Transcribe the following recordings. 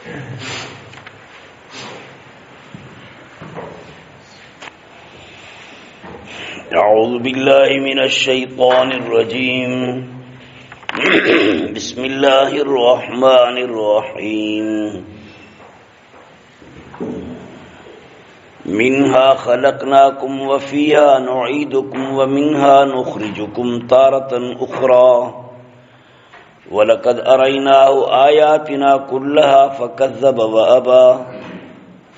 أعوذ بالله من الشيطان الرجيم بسم الله الرحمن الرحيم منها خلقناكم وفيها نعيدكم ومنها نخرجكم تارة أخرى ولقد أريناه آياتنا كلها فكذب وأبى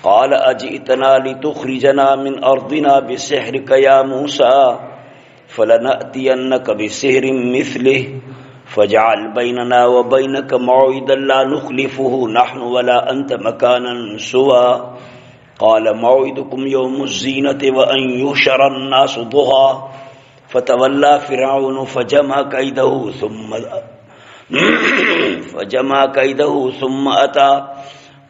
قال أجئتنا لتخرجنا من أرضنا بسحرك يا موسى فلنأتينك بسحر مثله فاجعل بيننا وبينك موعدا لا نخلفه نحن ولا أنت مكانا سوى قال موعدكم يوم الزينة وأن يحشر الناس ضحى فتولى فرعون فجمع كيده ثم أتى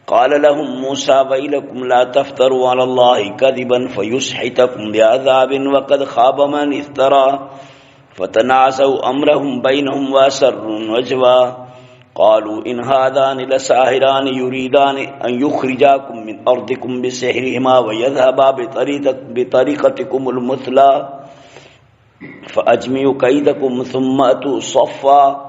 قال لهم موسى ويلكم لا تفتروا على الله كذبا فيسحتكم بعذاب وقد خاب من افترى فتنازعوا أمرهم بينهم وأسروا النجوى قالوا إن هذان لساحران يريدان أن يخرجاكم من أرضكم بسحرهما ويذهبا بطريقتكم المثلى فأجمعوا كيدكم ثم أتوا صفا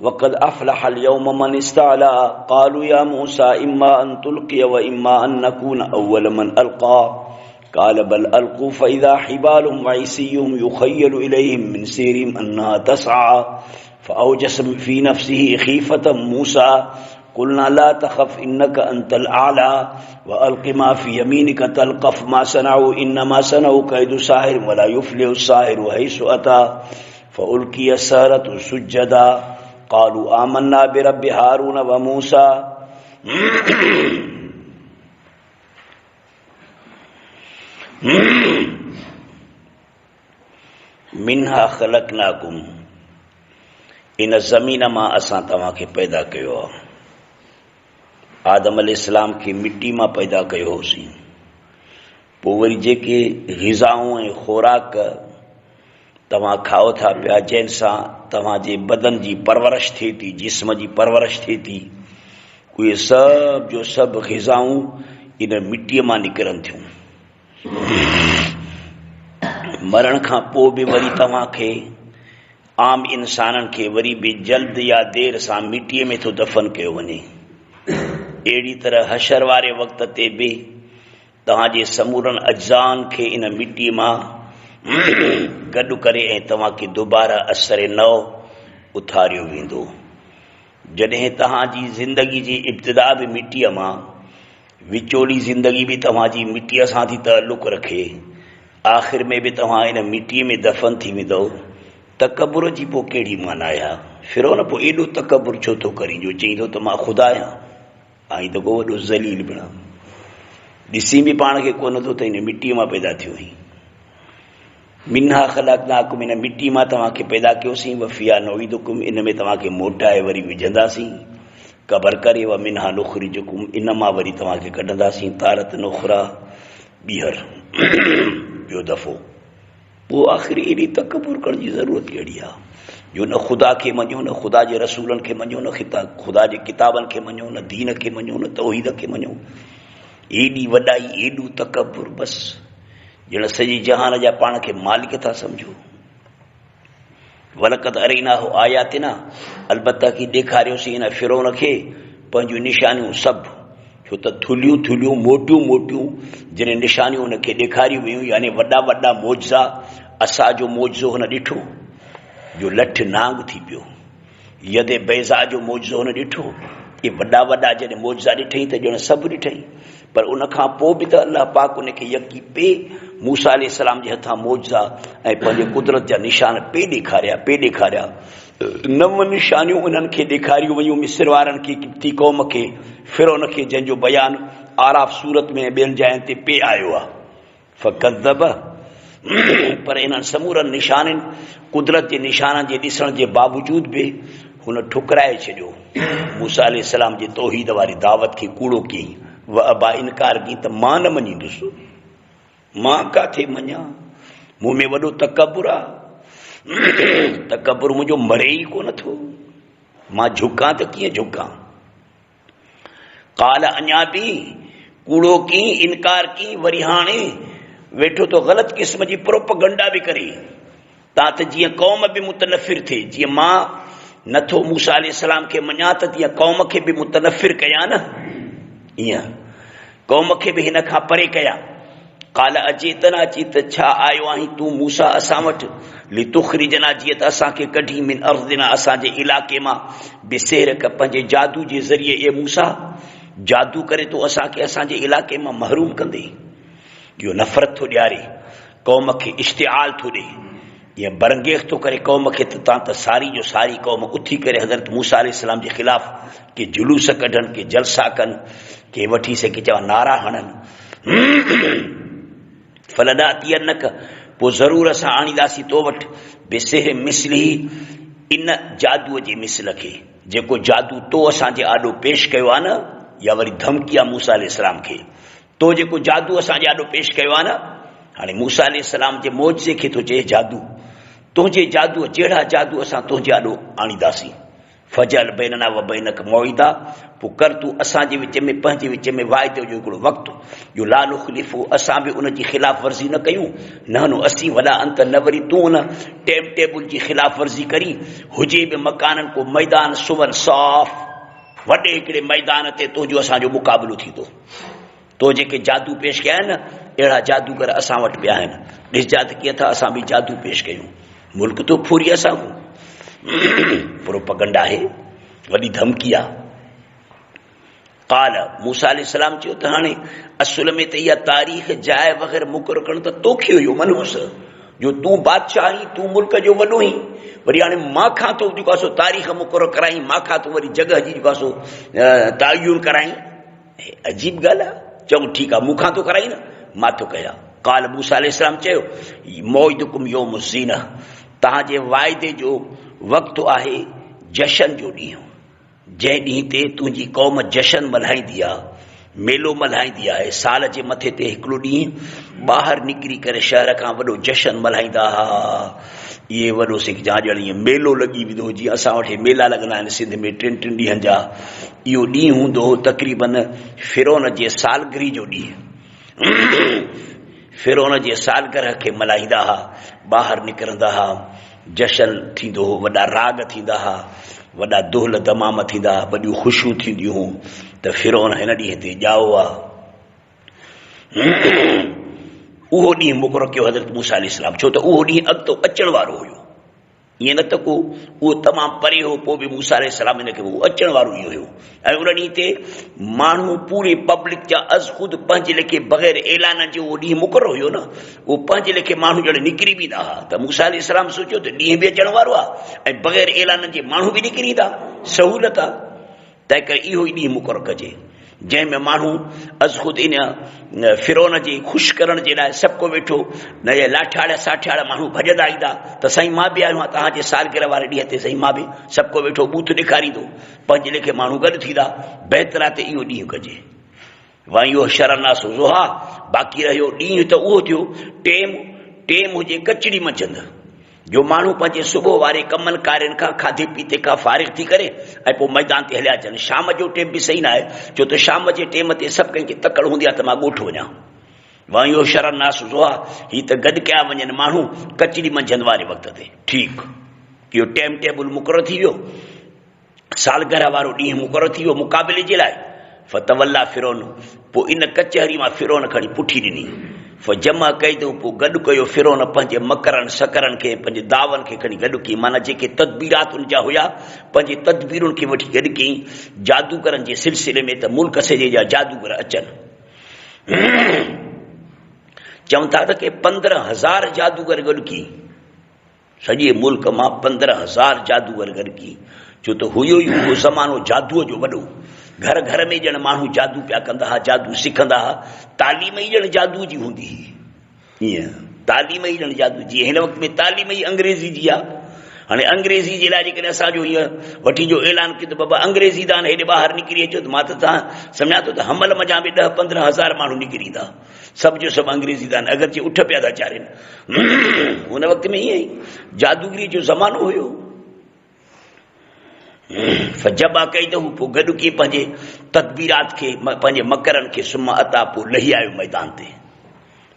وقد أفلح اليوم من استعلى قالوا يا موسى إما أن تلقي وإما أن نكون أول من ألقى قال بل ألقوا فإذا حبالهم وعصيهم يخيل إليهم من سيرهم أنها تسعى فأوجس في نفسه خيفة موسى قلنا لا تخف إنك أنت الأعلى وألق ما في يمينك تلقف ما صنعوا إنما صنعوا كيد ساحر ولا يفلح الساحر حيث أتى فألقي السحرة سجدا قالوا آمنا برب هارون وموسى منها خلقناكم इन ज़मीन मां असां तव्हांखे पैदा कयो आहे। आदम अलैहिस्सलाम खे मिट्टी मां पैदा कयो होसीं। पोइ वरी जेके ग़िज़ाऊं ऐं ख़ोराक तव्हां खाओ था पिया जंहिं सां तव्हांजे बदन जी परवरिश थिए थी, जिस्म जी परवरिश थिए थी, उहे सभु जो सभु ग़िज़ाऊं इन मिट्टीअ मां निकिरनि थियूं। मरण खां पोइ बि वरी तव्हांखे आम इंसाननि खे वरी बि जल्द या देर सां मिट्टीअ में थो दफ़न कयो वञे। अहिड़ी तरह हशर वारे वक़्त ते बि तव्हांजे समूरनि अज्ज़ान खे इन मिट्टीअ मां गॾु करे ऐं तव्हांखे दुबारा असर नओ उथारियो वेंदो। जॾहिं तव्हांजी ज़िंदगी जी इब्तिदा बि मिट्टीअ मां, विचोली ज़िंदगी बि तव्हांजी मिट्टीअ सां थी ताल्लुक़ रखे, आख़िर में बि तव्हां इन मिट्टीअ में दफ़न थी वेंदो। तकबुर जी पोइ कहिड़ी माना आहे? फिरौन पोइ एॾो तकबुर छो थो करी जो चई थो त मां ख़ुदा आहियां, आई त को वॾो ज़लील बणा, ॾिसी बि पाण खे कोन थो त इन मिट्टीअ मां पैदा थियो हुई। मिन्हा ख़लक़नाकुम, इन मिट्टी मां तव्हांखे पैदा कयोसीं, वफ़िहा नुईदुकुम, इन में तव्हांखे मोटाए वरी विझंदासीं, क़बर करे, व मिन्हा नुख़रिजुकुम, इन मां वरी तव्हांखे कढंदासीं, तारतन उख़रा, ॿीहर ॿियो दफ़ो। पोइ आख़िर एॾी तकबुर करण जी ज़रूरत कहिड़ी आहे जो न ख़ुदा खे मञो, न ख़ुदा जे रसूलनि खे मञो, न ख़ुदा जे किताबनि खे मञो, न दीन खे मञो, न तौहीद खे मञो। एॾी वॾाई, एॾो तकबुर, बसि ॼण सॼी जहान जा पाण खे मालिक था सम्झो। वलक़द अरैनाहु आयातिना, अलबत्ता की ॾेखारियोसीं इन फिरौन खे पंहिंजूं निशानियूं सभु, छो त थुलियूं थुलियूं मोटियूं मोटियूं जॾहिं निशानियूं हुनखे ॾेखारियूं वयूं, यानी वॾा वॾा मोजा, असांजो मोजो हुन ॾिठो जो लठ नांग थी पियो, यदे बैज़ा जो मोजो हुन ॾिठो, इहे वॾा वॾा जॾहिं मोजा ॾिठई त ॼण सभु ॾिठई। पर उनखां पोइ बि त अलाह पाक उनखे यकी पे मूसा अलैहिस्सलाम जे हथां मोजा ऐं पंहिंजे कुदरत जा निशान पे ॾेखारिया। 9 निशानियूं उन्हनि खे ॾेखारियूं वयूं, मिस्र वारनि खे, किप्ती क़ौम खे, फिरौन खे, जंहिंजो बयानु आराफ सूरत में ॿियनि जाइनि ते पे आयो आहे। फ़कज़ब, पर इन्हनि समूरनि निशाननि, कुदरत जे निशाननि जे ॾिसण जे बावजूद बि हुन ठुकराए छॾियो मूसा अलैहिस्सलाम जे तौहीद वारी दावत खे, कूड़ो कयईं। व अबा, इनकार कयईं त मां न मञींदुसि, मां काथे मञां, मूं में वॾो तकबुर आहे, तकबुर मुंहिंजो मरे ई कोन थो, मां झुकां त कीअं झुकां। काल अञा बि कूड़ो की इनकार की वरी हाणे वेठो तो ग़लत क़िस्म जी प्रोपगंडा भी करे ता त जीअं क़ौम बि मुतनफ़िर थिए। जीअं मां नथो मूसा अलैहिस्सलाम खे मञा त तीअं क़ौम खे बि मुतनफ़िर कया न, ईअं क़ौम खे बि हिन खां परे कया। काल अजेतना अची त छा आयो आहीं तूं मूसा असां वटि लितुखरिजना जीअं त असांखे कढी मिन अर्दिना असांजे इलाइक़े मां बिसेरक पंहिंजे जादू जे ज़रिए। ए मूसा जादू करे तो असांखे असांजे इलाइक़े मां महरूम कंदे। इहो नफ़रत थो ॾियारे, क़ौम खे इश्तिआल थो ॾे, ईअं बरंगेज़ थो करे क़ौम खे त तव्हां त सारी जो सारी क़ौम उथी करे हज़रत मूसा अलैहिस्सलाम जे ख़िलाफ़ के जुलूस कढनि, के जलसा कनि, के वठी सके चवनि नारा हणनि। फलदा तियनक पोइ ज़रूरु असां आणींदासीं तो वटि बिसेह मिसली इन जादूअ जे मिसल खे, जेको जादू तो असांजे आॾो पेश कयो आहे न, या वरी धमकी आहे मूसा अलैहिस्सलाम खे, तो जेको जादू असांजे आॾो पेश कयो आहे न। हाणे मूसा अलैहिस्सलाम जे मौजज़े खे थो चए जादू, तुंहिंजे जादूअ जहिड़ा जादू असां तुंहिंजे आॾो आणींदासीं। फजल बैनना व बैनक मौइदा, पोइ कर तूं असांजे विच में पंहिंजे विच में वाइदे जो हिकिड़ो वक़्तु, जो ला नुख़लिफ़ु असां बि उन जी ख़िलाफ़ वर्ज़ी न कयूं, न असीं वॾा अंत न वरी तूं उन टाइम टेबल जी ख़िलाफ़ वर्ज़ी करी। हुजे बि मकाननि को मैदान सुवन साफ़, वॾे हिकिड़े मैदान ते तुंहिंजो असांजो मुक़ाबिलो थींदो। तो जेके जादू पेश कया आहिनि न, अहिड़ा जादूगर असां वटि बि आहिनि। ॾिसजा त कीअं था असां बि जादू पेश कयूं, मुल्क तो फूरी असां प्रोपगंडा आहे, वॾी धमकी आहे। काल मूसा अलैहिस्सलाम चयो त हाणे असुल में त इहा तारीख़ जाइ वग़ैरह मुक़ररु करणु त तोखे हुयो मनहूस, जो तूं बादशाह आहीं, तूं मुल्क जो वॾो आहीं, वरी हाणे मां खां तो जेको आहे सो तारीख़ मुक़ररु कराई, मां खां तो वरी जॻह जी जेको आहे सो तयन कराई। अजीब ॻाल्हि आहे। चऊं ठीकु आहे, मूंखां तो कराई न, मां तो कयां। काल मूसा अलैहिस्सलाम चयो मौइदुकुम यौम ज़ीना, तव्हांजे वाइदे जो वक़्तु आहे जशन जो ॾींहुं, जंहिं ॾींहं ते तुंहिंजी क़ौम जशन मल्हाईंदी आहे, मेलो मल्हाईंदी आहे। साल जे मथे ते हिकिड़ो ॾींहुं ॿाहिरि निकिरी करे शहर खां वॾो जशन मल्हाईंदा हुआ। इहे वॾो सिख जा ॼण ईअं मेलो लॻी वेंदो, जीअं असां वटि मेला लॻंदा आहिनि सिंध में 3 ॾींहंनि जा। इहो ॾींहुं हूंदो हो तक़रीबन फिरौन जे सालगिरह जो ॾींहुं। फिरौन जे सालगिरह खे मल्हाईंदा हुआ, ॿाहिरि निकिरंदा हुआ, जशन थींदो हो, वॾा राग थींदा हुआ, वॾा दोहल दमाम थींदा, वॾियूं ख़ुशियूं थींदियूं हुयूं। त फिरौन हिन ॾींहं ते ॼाओ आहे। उहो ॾींहुं मुक़ररु कयो हज़रत मूसा अलैहिस्सलाम, छो त उहो ॾींहुं अॻितो अचण वारो हुयो। ईअं न त को उहो तमामु परे हो, पोइ बि मूसा अलैहिस्सलाम हिन खे उहो अचण वारो इहो हुयो। ऐं उन ॾींहं ते माण्हू पूरे पब्लिक जा ख़ुदि पंहिंजे लेखे बग़ैर ऐलान जो उहो ॾींहुं मुक़ररु हुयो न, उहो पंहिंजे लेखे माण्हू ॼण निकिरी वेंदा हुआ। त मूसा अलैहिस्सलाम सोचियो त ॾींहुं बि अचण वारो आहे ऐं बग़ैर ऐलान जे माण्हू बि निकिरी ईंदा, सहूलियत आहे। तंहिं करे इहो ई ॾींहुं मुक़ररु कजे, जंहिंमें माण्हू ख़ुदि इन फिरौन जे ख़ुशि करण जे लाइ सभु को वेठो, न लाठियाड़ साठियाड़ माण्हू भॼंदा ईंदा त साईं मां बि आयो आहियां तव्हांजे सालगिरह वारे ॾींहं ते, साईं मां बि, सभु को वेठो बूथ ॾेखारींदो, पंहिंजे लेखे माण्हू गॾु थींदा। बहितर आहे त इहो ॾींहुं कजे। वरी इहो शरनास ज़ुहा, बाक़ी रहियो ॾींहुं त उहो थियो टेम हुजे कचड़ी मंझंदि, जो माण्हू पंहिंजे सुबुह वारे कमनि कार्यनि खां खाधे पीते खां फारिग़ थी करे ऐं पोइ मैदान ते हलिया अचनि। शाम जो टेम बि सही न आहे, छो त शाम जे टेम ते सभु कंहिंखे तकड़ हूंदी आहे त मां ॻोठु वञा। वरी इहो शरनास ज़ुहा, हीअ त गॾु कया वञनि माण्हू कचड़ी मंझंदि वारे वक़्त ते। ठीकु, इहो टाइम टेबल मुक़ररु थी वियो, सालगिरह वारो ॾींहुं मुक़ररु थी वियो मुक़ाबले जे लाइ। फतवल्ला फिरौन, पोइ इन कचहरी मां फिरौन खणी पुठी ॾिनी। जमा कई अथऊं, पोइ गॾु कयो फिरौन पंहिंजे मकरनि सकरनि खे, पंहिंजे दावनि खे खणी गॾु कई, माना जेके तदबीरात उनजा हुया पंहिंजे तदबीरुनि खे वठी गॾु कई। जादूगरनि जे सिलसिले में त मुल्क सॼे जा जादूगर अचनि। चवनि था त के 15,000 जादूगर गॾु की, सॼे मुल्क मां 15,000 जादूगर गॾु की, छो त हुयो ई उहो ज़मानो जादूअ जो वॾो। घर घर में ॼण माण्हू जादू पिया कंदा हुआ, जादू सिखंदा हुआ, तालीम ई ॼण जादू जी हूंदी हुई। ईअं तालीम ई ॼण जादू जी, हिन वक़्त में तालीम ई अंग्रेज़ी जी आहे। हाणे अंग्रेज़ी जे लाइ जेकॾहिं असांजो ईअं वठी जो ऐलान कयो त बाबा अंग्रेज़ी दान हेॾे ॿाहिरि निकिरी अचो, त मां त तव्हां सम्झा थो त हमल मज़ा में 10-15,000 माण्हू निकिरी ईंदा, सभु जो सभु अंग्रेज़ी दान, अगरि जे उठ पिया था चाढ़नि। हुन वक़्त में ईअं ई जादूगिरी जो ज़मानो हुयो। फजबा कई त हू पोइ गॾु की पंहिंजे तदबीरात खे पंहिंजे मकरनि खे सुम अता पोइ लही आयो मैदान ते।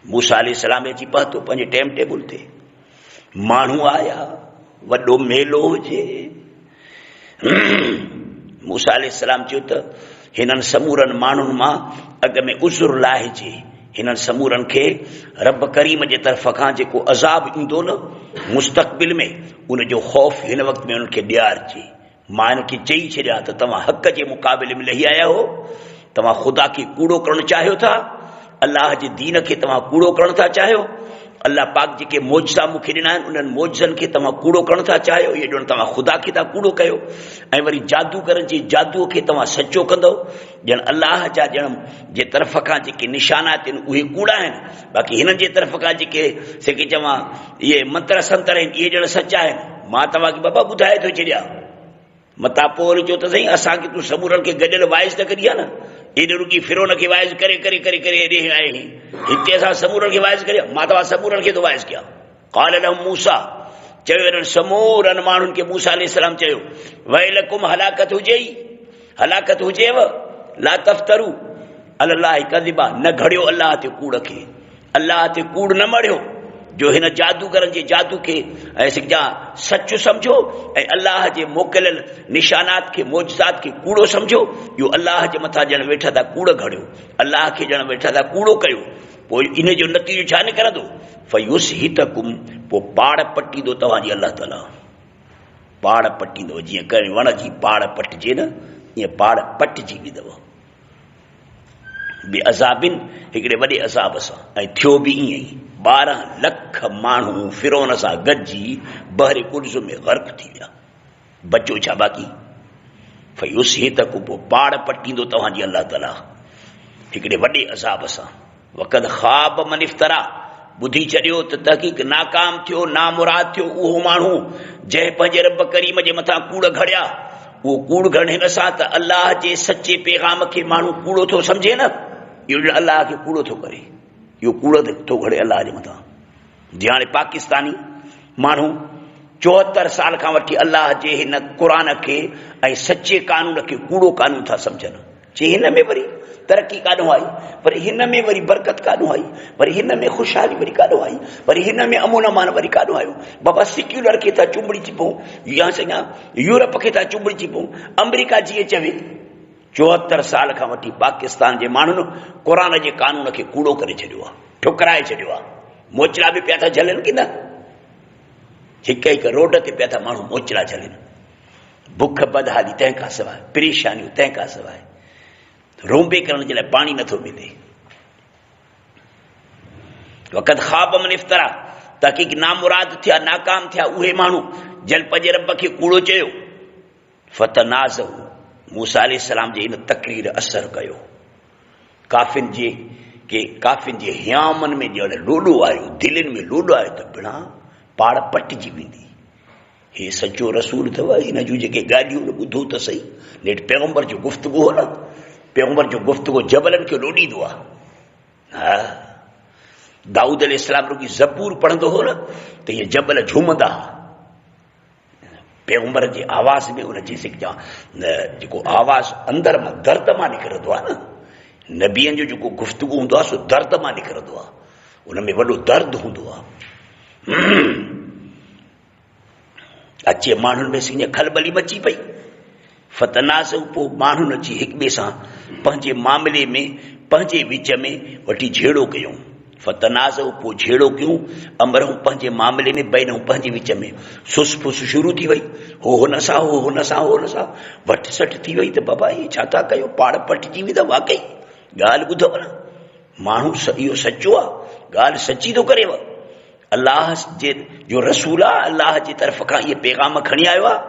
मूसा अलैहिस्सलाम अची पहुतो पंहिंजे टाइम टेबल ते। माण्हू आया, वॾो मेलो हुजे। मूसा अलैहिस्सलाम चयो त हिननि समूरनि माण्हुनि मां अॻ में उज़ुर लाहिजे, हिननि समूरनि खे रब करीम जे तरफ़ खां जेको अज़ाब ईंदो न मुस्तक़बिल में, उनजो ख़ौफ़ हिन वक़्त में उन्हनि खे ॾियारिजे। मां हिनखे चई छॾिया त तव्हां हक़ जे मुक़ाबले में लही आया हो, तव्हां ख़ुदा खे कूड़ो करणु चाहियो था, अलाह जे दीन खे तव्हां कूड़ो करणु था चाहियो। अल्लाह पाक जेके मौजज़ा मूंखे ॾिना आहिनि उन्हनि मौजज़नि खे तव्हां कूड़ो करणु था चाहियो। इहे ॼण तव्हां ख़ुदा खे था कूड़ो कयो। ऐं वरी जादूगरनि जे जादूअ खे तव्हां सचो कंदव। ॼण अलाह जा ॼण जे तरफ़ खां जेके निशानात आहिनि उहे कूड़ा आहिनि, बाक़ी हिननि जे तरफ़ खां जेके जेके चवां इहे मंत्र संतर आहिनि इहे ॼण सचा आहिनि। मां तव्हांखे बाबा ॿुधाए थो छॾियां। मता पोइ वरी चयो त साईं असांखे तूं समूरनि खे गॾियल वाइज़ त करी आहे न, एॾे रुकी फिरोन खे वाइज़ करे करे करे करे हेॾे आए हिते असां समूरनि खे वाइज़ करिया। मां तव्हां समूरनि खे थो वाइज़ कयां। क़ाल लहुम मूसा, चयो हिननि समूरनि माण्हुनि खे मूसा अलैहिस्सलाम चयो वैलकुम, हलाकत हुजे, हलाकत हुजेव, ला तफ्तरू अलल्लाहि कज़िबा, न घड़ियो अल्लाह ते कूड़ खे, अल्लाह ते कूड़ न मढ़ियो। जो हिन जादूगरनि जे जादू खे ऐं सच सम्झो ऐं अल्लाह जे मोकिलियल निशानात खे मौजज़ात खे कूड़ो सम्झो। इहो अल्लाह जे मथां ॼण वेठा था कूड़ घड़ियो, अल्लाह खे ॼण वेठा था कूड़ो कयो। पोइ इन जो नतीजो छा निकिरंदो? फयुस्हितकुम, पोइ पाड़ पटींदो तव्हांजी अल्लाह ताला, पाड़ पटींदो। जीअं करे वण जी पाड़ पटिजे न, ईअं पाड़ पटिजी वेंदव बे अज़ाबिन, हिकिड़े वॾे अज़ाब सां। ऐं थियो बि ईअं ई, 12 लख माण्हू फिरौन सां गॾिजी बहरे कुर्ज़ में गर्क थी विया। बचो छा बाक़ी? फयुस्हितकुम, पोइ पाड़ पटींदो तव्हांजी अल्लाह ताला हिकिड़े वॾे अज़ाब सां। वक़द ख़ाब मन इफ्तरा, ॿुधी छॾियो त तहक़ीक़ नाकाम थियो, नामुराद थियो उहो माण्हू जंहिं पंहिंजे रब करीम जे मथां कूड़ घड़िया। उहो कूड़ घड़ण हिन सां त अल्लाह जे सचे पैगाम खे माण्हू कूड़ो थो सम्झे न, इहो अल्लाह खे कूड़ो थो करे, इहो कूड़ो थो घड़े अल्लाह जे मथां। जीअं हाणे पाकिस्तानी माण्हू 74 साल खां वठी अल्लाह जे हिन क़ुरान खे ऐं सचे कानून खे कूड़ो कानून था सम्झनि। चई हिन में वरी तरक़ी काॾों आई, वरी हिन में वरी बरकत काॾों आई, वरी हिन में ख़ुशहाली वरी काॾों आई, वरी हिन में अमन अमान वरी काॾों आयो। बाबा सिक्युलर खे था चुंबड़ी पऊं, या चङा यूरोप खे था चुंबड़ी पऊं, अमेरिका जीअं चवे। 74 साल खां वठी पाकिस्तान जे माण्हुनि क़ुरान जे कानून खे कूड़ो करे छॾियो आहे, ठुकराए छॾियो आहे। मोचड़ा बि पिया था झलनि की न, हिक हिक रोड ते पिया था माण्हू मोचड़ा झलनि। बुख बदहाली तंहिंखां सवाइ, परेशानियूं तंहिंखां सवाइ, रोंबे करण जे लाइ पाणी नथो मिले। वक़्त ख़्वाब मन इफ्तरा, तहक़ीक़ नामुराद थिया, नाकाम थिया उहे माण्हू जल पंहिंजे रब खे कूड़ो चयो। फतनाज़उ, मूसा अलैहिस्सलाम जे इन तकरीर असर कयो। काफ़िन जे हियामन में ॼण लोॾो आयो, दिलनि में लोॾो आयो त बिना पाड़ पटिजी वेंदी। हे सचो रसूल अथव, हिन जूं जेके ॻाल्हियूं ॿुधो त सही। नेठि पैगम्बर जो गुफ़्तगू हो न, पैगम्बर जो गुफ़्तगू जबलनि खे लोॾींदो आहे। हा, दाऊद अलैहिस्सलाम रुॻी ज़बूर पढ़ंदो हो न त इहे जबल झूमंदा। पैगम्बर जे आवाज़ में उनजी जेको आवाज़ अंदर मां दर्द मां निकिरंदो आहे न, नबियनि जो जेको गुफ़्तगू हूंदो आहे सो दर्द मां निकिरंदो आहे, उन में वॾो दर्द हूंदो आहे। अचे माण्हुनि में हीअं खलबली मची पई। फतनाज़, पोइ माण्हुनि अची हिक ॿिए सां पंहिंजे मामले में पंहिंजे विच में वठी झेड़ो कयूं। फतनाज़, पोइ झेड़ो कयूं, अमरहूं पंहिंजे मामले में बैनहूं पंहिंजे विच में सुस फुस शुरू थी वई। हो हुन सां, हो हुन सां, हो हुन सां वठ सठ थी वई त बाबा हीअ छा था कयो, पाड़ पटिजी वेंदा। वाकई ॻाल्हि ॿुधव न, माण्हू इहो सचो आहे, ॻाल्हि सची थो करेव। अल्लाह जो रसूल आहे, अल्लाह जी तरफ़ खां इहे पैगाम खणी आयो आहे।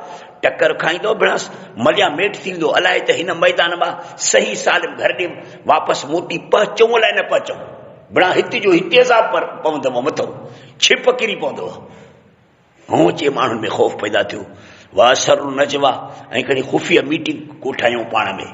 टकर खाईंदो बिना मलिया मेट थींदो, अलाए त हिन मैदान मां सही सालिम घर ॾे वापसि मोटी पहुचूं अलाए न पहुचूं, बिना हिते जो हिते अज़ाब पवंदव, मथो छिप किरी पवंदव। ऐं अचे माण्हुनि में ख़ौफ़ पैदा थियो। वासर नजवा, ऐं खणी ख़ुफ़िया मीटिंग कोठायूं पाण में।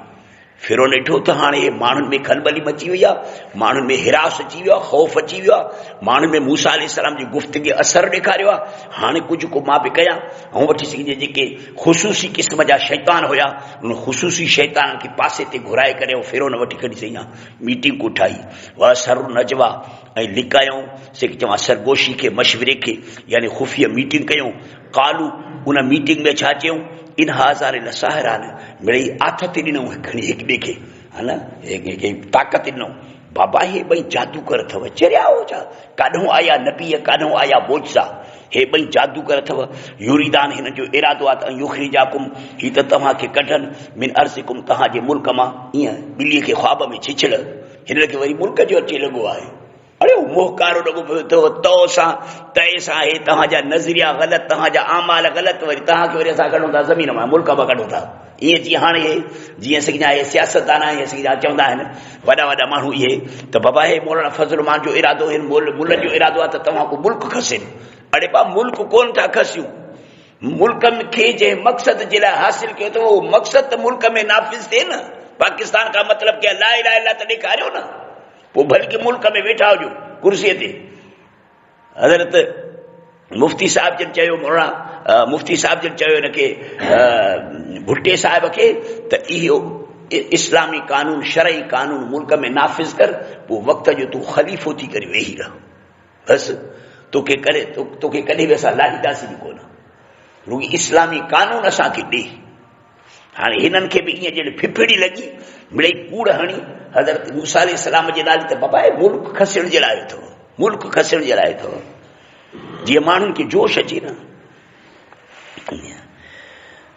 फिरोन ॾिठो त हाणे माण्हुनि में खलबली मची वई आहे, माण्हुनि में हिरास अची वियो आहे, ख़ौफ़ अची वियो आहे, माण्हुनि में मूसा अलैहिस्सलाम जी गुफ़्तगी असरु ॾेखारियो आहे। हाणे कुझु को मां बि कयां ऐं वठी सघिजे जेके ख़ुशूसी क़िस्म जा शैतान हुया उन ख़ुशूसी शैतान खे पासे ते घुराए करे फिरोन वठी कढी सही आहे। मीटिंग को ठाही व सर नजवा ऐं लिकायूं से चवां सरगोशी खे मशवरे खे यानी ख़ुफ़िया मीटिंग कयूं। कालू उन मीटिंग में छा चयूं, इन हाज़ार लसाहिरान मिड़ई आथत ॾिनऊं खणी हिक ॿिए खे, हा न ताक़त ॾिनऊं। बाबा हे ॿई जादूगर अथव, चरिया हो छा, काॾों आया नबी काॾों आया मोजज़ा, हे ॿई जादूगर अथव। यूरीदान हिन जो इरादो आहे त युखरिजाकुम ही त तव्हांखे कढनि मिन अर्ज़िकुम तव्हांजे मुल्क मां। ईअं ॿिलीअ खे ख्वाब में छिछड़, हिन खे वरी मुल्क जो अचे लॻो आहे। अरे मोहकारो लॻो पियो अथव तो सां तय सां, हे तव्हांजा नज़रिया ग़लति, तव्हांजा आमाल ग़लति, वरी तव्हांखे वरी असां कढूं था ज़मीन मां, मुल्क मां कढूं था। ईअं जीअं हाणे जीअं सॼा इहे सियासतदान आहिनि सॼा चवंदा आहिनि वॾा वॾा माण्हू इहे त बाबा हे मौलाना फज़ल मान जो इरादो हिन मुल्क जो इरादो आहे त तव्हां को मुल्क खसेनि। अड़े बा मुल्क कोन था खसियूं, मुल्क खे जंहिं मक़सद जे लाइ हासिल कयो अथव उहो मक़सद त मुल्क में नाफ़िज़ थिए न। पाकिस्तान का मतिलब क्या, ला इलाहा इल्लल्लाह त ॾेखारियो न, पोइ भलके मुल्क में वेठा हुजो कुर्सीअ ते। हज़रत मुफ्ती साहिब जन चयो, मौलाना मुफ्ती साहिब जन चयो हिनखे भुट्टे साहिब खे त इहो इस्लामी कानून शरई कानून मुल्क में नाफ़िज़ कर, पोइ वक़्त जो तूं ख़लीफ़ो थी करे वेही रह, बसि तोखे कॾहिं बि असां लाहींदासीं कोन, रुॻी इस्लामी कानून असांखे ॾे। हाणे हिननि खे बि ईअं ॼण फिफड़ी लॻी, मिड़ई कूड़ हणी हज़रत मूसा अलैहिस्सलाम जे नाले त बाबा मुल्क खसण जे लाइ अथव, मुल्क खसण जे लाइ अथव, जीअं माण्हुनि खे जोश अचे न।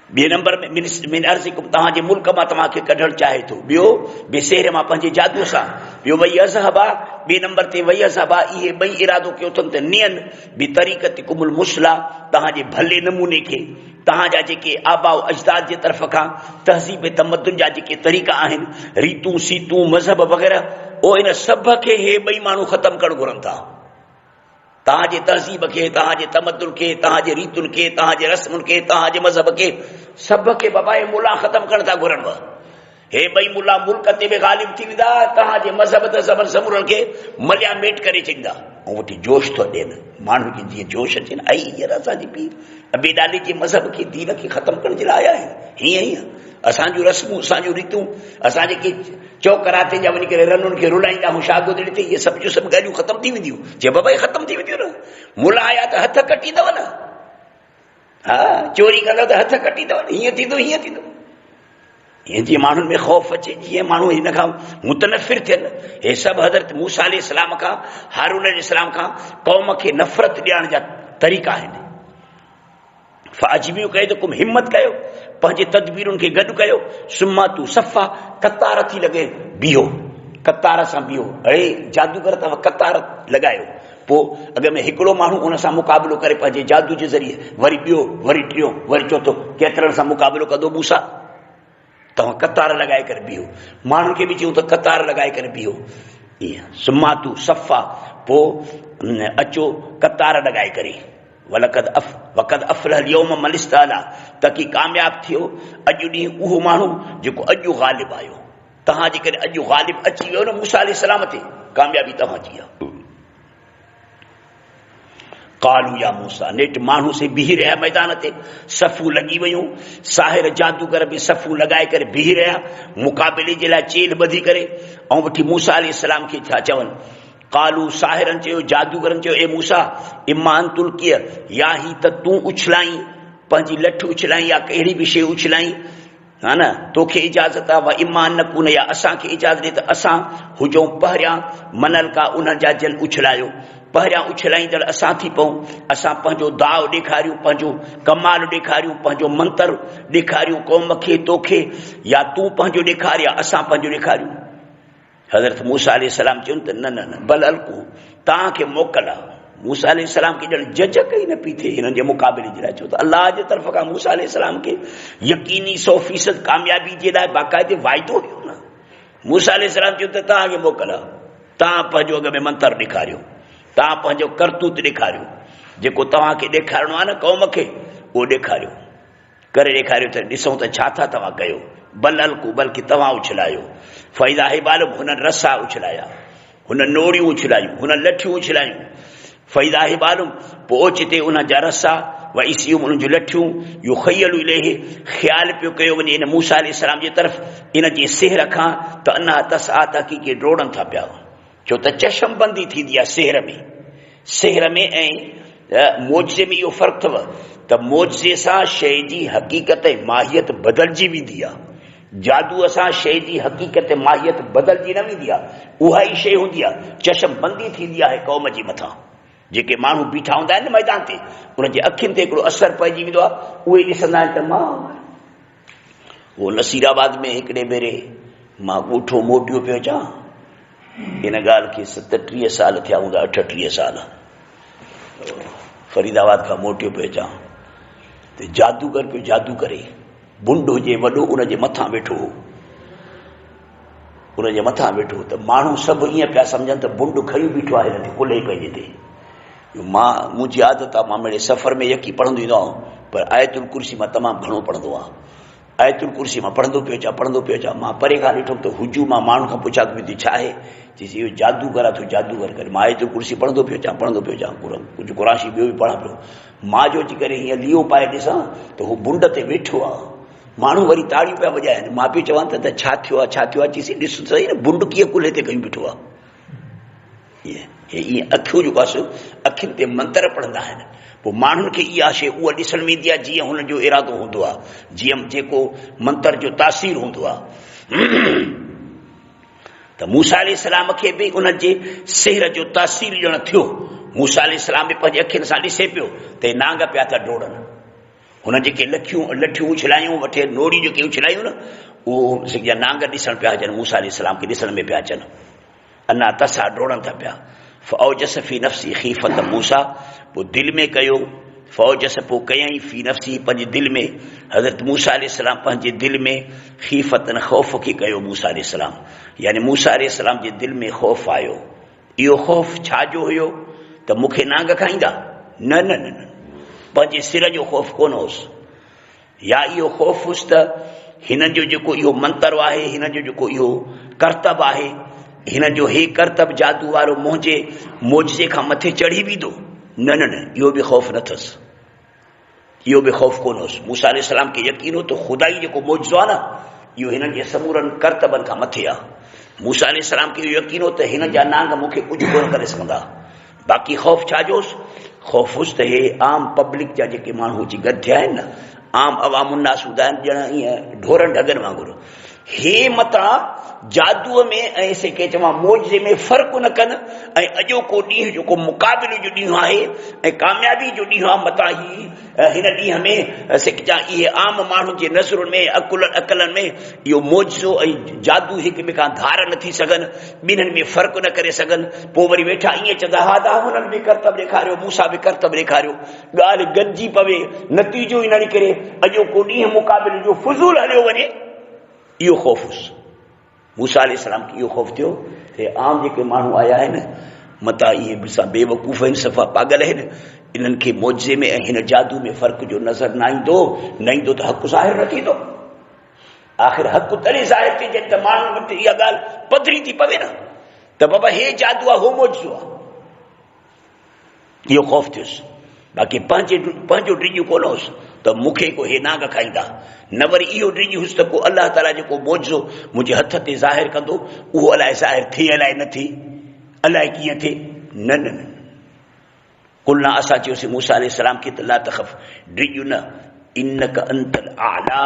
ॿिए नंबर में मिन अर्ज़िकुम तव्हांजे मुल्क मां तव्हांखे कढणु चाहे थो, ॿियो बेसेर मां पंहिंजे जादू सां, ॿियो वई अज़हबा, ॿिए नंबर ते वई अज़हबा, इहे ॿई इरादो कयो अथनि त नियनि बि तरीक़त कुमुल मुसला, तव्हांजे भले नमूने खे, तव्हांजा जेके आबाउ अजदाद जे तरफ़ खां तहज़ीब तमदुन जा जेके तरीक़ा आहिनि, रीतूं सीतूं मज़हब वग़ैरह, उहो इन सभ खे हे ॿई माण्हू ख़तमु करणु घुरनि था। तव्हांजे तहज़ीब खे, तव्हांजे तमदुन खे, तव्हांजे रीतुनि खे, तव्हांजे रस्मुनि खे, तव्हांजे मज़हब खे, सभ खे बाबा मुला ख़तमु करणु था घुरनि। हे ॿई मुला मुल्क ते बि ग़ालिब थी वेंदा, तव्हांजे मज़हब त सभु समूरनि खे मलिया मेट करे छॾींदा। ऐं वठी जोश थो ॾियनि माण्हुनि खे, जीअं जोश अचे न, आई हींअर असांजी पीर अबेदाली जे मज़हब खे दीन खे ख़तमु करण जे लाइ आया आहिनि। हीअं हीअं असांजूं रस्मूं, असांजूं रीतूं, असां जेके चौकराते जा वञी करे रनुनि खे रुलाईंदा आहियूं शागिर्द ते, इहे सभु जो सभु ॻाल्हियूं ख़तमु थी वेंदियूं। जे बाबा इहे ख़तमु थी वेंदियूं न, मुला आया त हथ कटींदव न, हा चोरी कंदव त हथ कटींदव न, हीअं थींदो हीअं थींदो। हीअं जीअं माण्हुनि में ख़ौफ़ अचे, जीअं माण्हू हिन खां मुतनफ़िर थियनि। हे सभु हज़रत मूसा अलैहिस्सलाम खां, हारून अलैहिस्सलाम खां क़ौम खे नफ़रत ॾियण जा तरीक़ा आहिनि। फ़ाजिबियूं कयो त कुम हिमत कयो, पंहिंजे तदबीरुनि खे गॾु कयो, सुम्मा तू सफ़ा कतार थी लॻे बीहो, कतार सां बीहो। अड़े जादूगर अथव, कतार लॻायो, पोइ अॻ में हिकिड़ो माण्हू उन सां मुक़ाबिलो करे पंहिंजे जादू जे ज़रिए, वरी ॿियो, वरी टियों, वरी चोथों, केतिरनि सां मुक़ाबिलो कंदो मूसा। तव्हां कतार लॻाए करे बीहो, माण्हुनि खे बि चयूं त कतार लॻाए करे बीहो। ईअं सुम्मा तू सफ़ा, पोइ अचो कतार लॻाए करे। वक़द अफ़लहल यौम मन इस्तअला, ताकी कामयाब थियो अॼु ॾींहुं उहो माण्हू जेको अॼु ग़ालिब आयो। तव्हां जेकॾहिं अॼु ग़ालिब अची वियो न मूसा अलैहिस्सलाम ते, कामयाबी तव्हांजी आहे। कालू या मूसा, नेठ माण्हू से बीही रहिया मैदान ते, सफ़ू लॻी वियूं, साहिर जादूगर बि सफ़ू लॻाए करे बीही रहिया मुक़ाबिले जे लाइ चेल ॿधी करे। ऐं वठी मूसा अलैहिस्सलाम खे छा चवनि, कालू साहिरनि चयो, जादूगरनि चयो, ए मूसा इमान तुल्किय, या ही त तूं उछलाई, पंहिंजी लठ उछलाई या कहिड़ी बि शइ उछलाई, हा न, तोखे इजाज़त आहे। व ईमान न कुन, या असांखे इजाज़त ॾे त असां हुजूं पहिरियां मनल का उन्हनि जा जल उछलायो, पहिरियां उछलाईंदड़ असां थी पऊं, असां पंहिंजो दाव ॾेखारियूं, पंहिंजो कमाल ॾेखारियूं, पंहिंजो मंतर ॾेखारियूं क़ौम खे, तोखे, या तूं पंहिंजो ॾेखार या असां पंहिंजो ॾेखारियूं। हज़रत मूसा अलैहिस्सलाम चयुनि त न न न, बल अलकू, तव्हांखे मोकल आहे। मूसा अलैहिस्सलाम खे ॼण झझक ई न पई थिए हिननि जे मुक़ाबिले जे लाइ, छो त अलाह जे तरफ़ खां मूसा अलैहिस्सलाम खे यकीनी 100% कामयाबी जे लाइ बाक़ाइदे वाइदो हुयो न। मूसा अलैहिस्सलाम चयो त तव्हांखे मोकल आहे, तव्हां पंहिंजो अॻ में मंतर ॾेखारियो, तव्हां पंहिंजो करतूत ॾेखारियो, जेको तव्हांखे ॾेखारिणो आहे न क़ौम खे, उहो ॾेखारियो, करे ॾेखारियो त ॾिसूं त छा था तव्हां कयो। बल अलकू, बल्कि तव्हां उछलायो। फ़इज़ा हिबालुहुम, हुननि रसा उछलाया, हुननि नोड़ियूं उछलायूं, हुननि लठियूं उछलायूं। फ़इज़ा हिबालुहुम, पोइ ओचिते उन जा रसा, व इसियुम, उन्हनि जूं लठियूं, युख़य्यलु इलैहि, ख़्याल पियो कयो वञे इन मूसा अलैहिस्सलाम जे तरफ़ इन जे सिहर खां त अन्हा तसआ, ताकी के डोड़नि था पिया। छो त चशम बंदी थींदी आहे सिहर में ऐं मोजे में इहो फ़र्क़ु अथव त मोजे सां शइ जी हक़ीक़त ऐं माहियत बदिलजी वेंदी आहे, जादूअ सां शइ जी हक़ीक़त ऐं माहियत बदिलजी न वेंदी आहे, उहा ई शइ हूंदी आहे। चशम बंदी थींदी आहे क़ौम जे मथां, जेके माण्हू बीठा हूंदा आहिनि न मैदान ते, उनजे अखियुनि ते हिकिड़ो असरु पइजी वेंदो आहे, उहे ॾिसंदा आहिनि त मां उहो नसीराबाद में हिकिड़े भेरे मां ॻोठो मोटियो पियो अचां, इन ॻाल्हि खे 37 साल थिया हूंदा, 38 साल, फरीदाबाद खां मोटियो पियो अचां त जादूगर पियो जादू करे, बुंड हुजे वॾो, उनजे मथां वेठो हो, उनजे मथां वेठो त माण्हू सभु ईअं पिया सम्झनि त बुंड खयूं बीठो आहे हिन ते कुल्हे पंहिंजे ते। मां मुंहिंजी आदत आहे, मां मिड़े सफ़र में यकी पढ़ंदो ईंदो आहियां, पर आयतुल कुर्सी मां तमामु घणो पढ़ंदो आहियां। आयतुल कुर्सी मां पढ़ंदो पियो अचां। मां परे खां ॾिठुमि त हुजू, मां माण्हू खां पुछा कि छा आहे, चईसि इहो जादूगर आहे, तूं जादूगर करे। मां आयतुल कुर्सी पढ़ंदो पियो अचां, कुझु क़ुराशी ॿियो बि पढ़ां पियो। मां जो अची करे हीअं लियो पाए ॾिसां त हू बुंड ते वेठो आहे, माण्हू वरी ताड़ियूं पिया वॼाइनि। मां पियो चवां त छा थियो आहे, चईसि ॾिस सही न, बुंड कीअं कुल्हे ते खयूं बीठो आहे। ईअं अखियूं जेको आहे अखियुनि ते मंतर पढ़ंदा आहिनि। पोइ माण्हुनि खे इहा शइ उहा ॾिसण में ईंदी आहे जीअं हुन जो इरादो हूंदो आहे, जीअं जेको मंतर जो तासीर हूंदो आहे। त मूसा अलैहिस्सलाम खे बि उन जे सिहर जो तासीर ॼण थियो। मूसा अलैहिस्सलाम बि पंहिंजे अखियुनि सां ॾिसे पियो त नांग पिया था डोड़नि, हुन जेके लठियूं उछलायूं वठे, नोड़ी जेके उछलायूं न, उहो नांग ॾिसण पिया अचनि, मूसा अलैहिस्सलाम खे ॾिसण में पिया अचनि, अञा तसा डोड़नि था पिया। फ़ौजस फी नफ़्सी ख़ीफ़त मूसा, पोइ दिलि में कयो, फ़ौजस पोइ कयईं फी नफ़्सी, पंहिंजे दिलि में, हज़रत मूसा अलैहिस्सलाम पंहिंजे दिलि में ख़ीफ़तन ख़ौफ़ खे कयो मूसा अलैहिस्सलाम, यानी मूसा अलैहिस्सलाम जे दिलि में ख़ौफ़ आयो। इहो ख़ौफ़ छाजो हुयो त मूंखे नांग खाईंदा? न न न न, पंहिंजे सिर जो ख़ौफ़ कोन होसि, या इहो ख़ौफ़ हुउसि त हिन जो जेको इहो मंतर आहे, हिन जो जेको इहो करतब आहे, हिन जो हे करतब जादू वारो मुंहिंजे मोजे खां मथे चढ़ी वेंदो? न न न, इहो बि ख़ौफ़ न अथसि, इहो बि ख़ौफ़ कोन होसि। मूसा अलैहिस्सलाम खे यकीन हो त ख़ुदाई जेको मोजो आहे न, इहो हिननि जे समूरनि करतबनि खां मथे आहे। मूसा अलैहिस्सलाम खे इहो यकीन हो त हिन जा नांग मूंखे कुझु कोन करे सघंदा। बाक़ी ख़ौफ़ छाजो होसि? ख़ौफ़ होसि त हे आम पब्लिक जा जेके माण्हू अची गॾु थिया आहिनि न, आम अवामुन्नास हूंदा आहिनि, ॼण ईअं ढोरनि ढगनि वांगुरु, हे मतां जादूअ में ऐं के चवां मोजे में फ़र्क़ु न कनि, ऐं अॼोको ॾींहुं जेको मुक़ाबिले जो ॾींहुं आहे ऐं कामयाबी जो ॾींहुं आहे, मतां हिन ॾींहं में इहे आम माण्हुनि जे नज़रुनि में, अक़लनि में इहो मोजो ऐं जादू हिक ॿिए खां धार न थी सघनि, ॿिन्हिनि में फ़र्क़ु न करे सघनि। पोइ वरी वेठा ईअं चवंदा हा दा, हुननि बि करतब ॾेखारियो, मूसा बि करतब ॾेखारियो, ॻाल्हि गॾिजी पवे, नतीजो ई न निकिरे, अॼोको ॾींहुं मुक़ाबिले जो फुज़ूल हलियो वञे, इहो ख़ौफ़ हुउसि। मूसा अलैहिस्सलाम खे इहो ख़ौफ़ थियो त आम जेके माण्हू आया आहिनि मतां इहे बेवकूफ़ आहिनि, सफ़ा पागल आहिनि, इन्हनि खे मोजे में ऐं हिन जादू में फ़र्क़ जो नज़र न ईंदो त हक़ ज़ाहिर न थींदो। आख़िर हक़ तॾहिं ज़ाहिर थी जॾहिं त माण्हुनि वटि इहा ॻाल्हि पधरी थी पवे न, त बाबा हे जादू आहे, हो मोजो आहे, इहो ख़ौफ़ थियुसि। बाक़ी पंहिंजो ड्रिजू कोन होसि त मूंखे को हे नांग खाईंदा, न वरी इहो ड्रिजू हुउसि त को अलाह ताला जेको मोजो मुंहिंजे हथ ते ज़ाहिर कंदो, उहो अलाए ज़ाहिर थिए अलाए न थिए, अलाए कीअं थिए। न न न, कुलना असां चयोसीं मूसा अलैहिस्सलाम खे त ला तख़फ़, ड्रिजू न, इन्नक अंतल आला,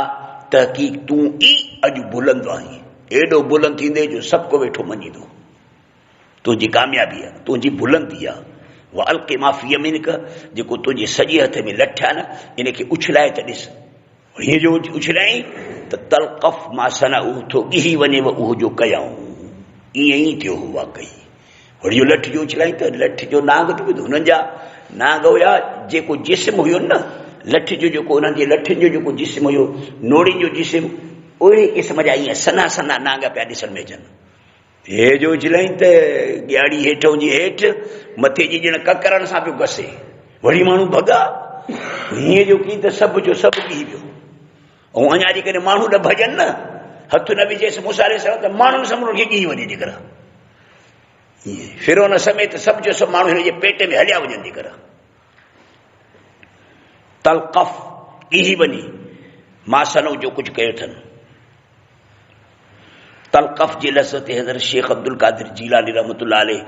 तहक़ीक़ तूं ई अॼु बुलंद आहीं, एॾो बुलंद थींदे जो सभु को वेठो मञींदो, तुंहिंजी कामयाबी आहे, तुंहिंजी बुलंदी आहे। व अलक़ि मा फ़ी यमीनिक, जेको तुंहिंजे सॼे हथ में लठ आहे न, इनखे उछलाए त ॾिस, हीअं जो उछलाई त तलक़फ़ मा सनअू, थो ॻिही वञे उहो जो कयऊं, ईअं ई थियो वाक़ई। वरी इहो लठ जो उछलाई त लठ जो नांग थी वियो, हुननि जा नांग हुया, जेको जिस्म हुयो न लठ जो, जेको उन्हनि जे लठनि जो जेको जिस्म हुयो, नोड़ी जो जिस्म, ओड़े क़िस्म जा ईअं सना सना नांग पिया ॾिसण में अचनि। हे जो उछलाई त ॻियाड़ी हेठों जी हेठि, मथे जी ॼण ककरनि सां पियो घसे, वरी माण्हू भॻा, हीअं जो की त सभु जो सभु ॿी वियो। ऐं अञा जेकॾहिं माण्हू न भॼनि न हथ न विझेसि मूसा अलैहिस्सलाम त माण्हुनि समूरनि खे ॻी वञे जेकर फिरोन समेत सभु जो सभु माण्हू हिन जे पेट में हलिया वञनि जेकर तलक़फ़ ॻी वञे मां सनो जो कुझु कयो अथनि। तलक़फ़ जे लफ़्ज़ ते हज़रत शेख अब्दुल क़ादिर जीलानी रहमतुल्लाह अलैह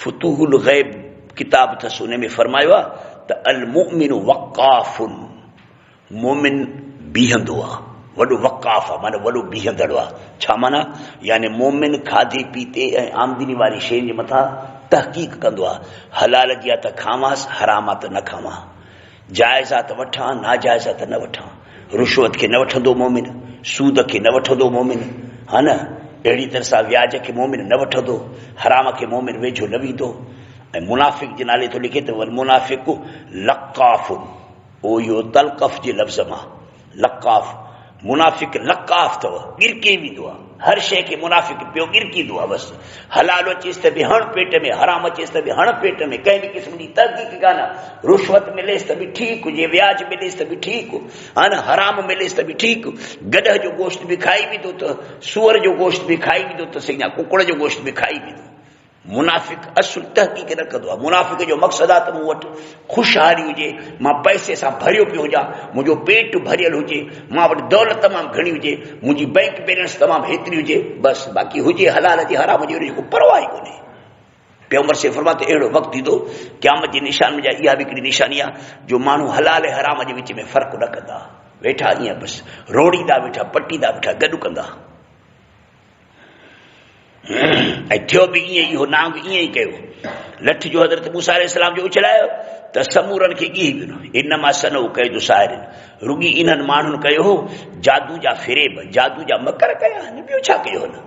फुतूहुल ग़ैब किताब अथसि उन में फरमायो आहे त अल मुमिनु वक़ाफ़ुन मोमिन बीहंदो आहे वॾो वक़ाफ़ आहे माना वॾो बीहंदड़ो आहे। छा माना यानी मोमिन खाधे पीते ऐं आमदनी वारी शयुनि जे मथां तहक़ीक़ कंदो आहे हलाल जी आहे त खावांसि हराम आहे त न खावां जाइज़ आहे त वठां नाजाइज़ आहे त न वठां रुशवत खे न वठंदो मोमिन सूद खे न वठंदो मोमिन हा न अहिड़ी तरह सां व्याज खे मोमिन न वठंदो हराम खे मोमिन वेझो न वेंदो। ऐं मुनाफ़िक जे नाले थो लिखे त वल मुनाफ़िक़ु लक़ाफ़ुन ओ इहो तलक़फ़ जे लफ़्ज़ मां लक़ाफ़ मुनाफ़िक लक़ाफ़ अथव गिरके वेंदो आहे हर शइ खे मुनाफ़िक पियो गिरकींदो आहे बसि हलाल अचेसि त बि हण पेट में हराम अचेसि त बि हण पेट में कंहिं बि क़िस्म जी तहक़ीक़ कान रुशवत मिलेसि त बि ठीकु हुजे व्याज मिलेसि त बि ठीकु हा न हराम मिलेसि त बि ठीकु गॾह जो गोश्त बि खाई वेंदो त सूअर जो गोश्त बि खाई वेंदो त सही आहे कुकड़ जो गोश्त बि खाई वेंदो। मुनाफ़िक असुल तहक़ीक़ न कंदो आहे मुनाफ़िक जो मक़सदु आहे त मूं वटि ख़ुशहाली हुजे मां पैसे सां भरियो पियो हुजां मुंहिंजो पेट भरियल हुजे मां वटि दौलत तमामु घणी हुजे मुंहिंजी बैंक बैलेंस तमामु हेतिरी हुजे बसि बाक़ी हुजे हलाल जी हराम जी को परवाह ई कोन्हे। पैगंबर से फरमाते अहिड़ो वक़्तु ईंदो क़यामत जी निशान में इहा बि हिकिड़ी निशानी आहे जो माण्हू हलाल ऐं हराम जे विच में फ़र्क़ु न कंदा वेठा ईअं बसि रोड़ींदा वेठा पटींदा वेठा गॾु कंदा ऐं थियो बि ईअं इहो नांग ईअं ई कयो लठ जो हज़रत मूसा अलैहिस्सलाम जो उछलायो त समूरनि खे ॻी ॾिनो इन मां सनो क़ैदु साहिरिन रुॻी इन्हनि माण्हुनि कयो हो जादू जा फिरेब जादू जा मकर कया आहिनि ॿियो छा कयो न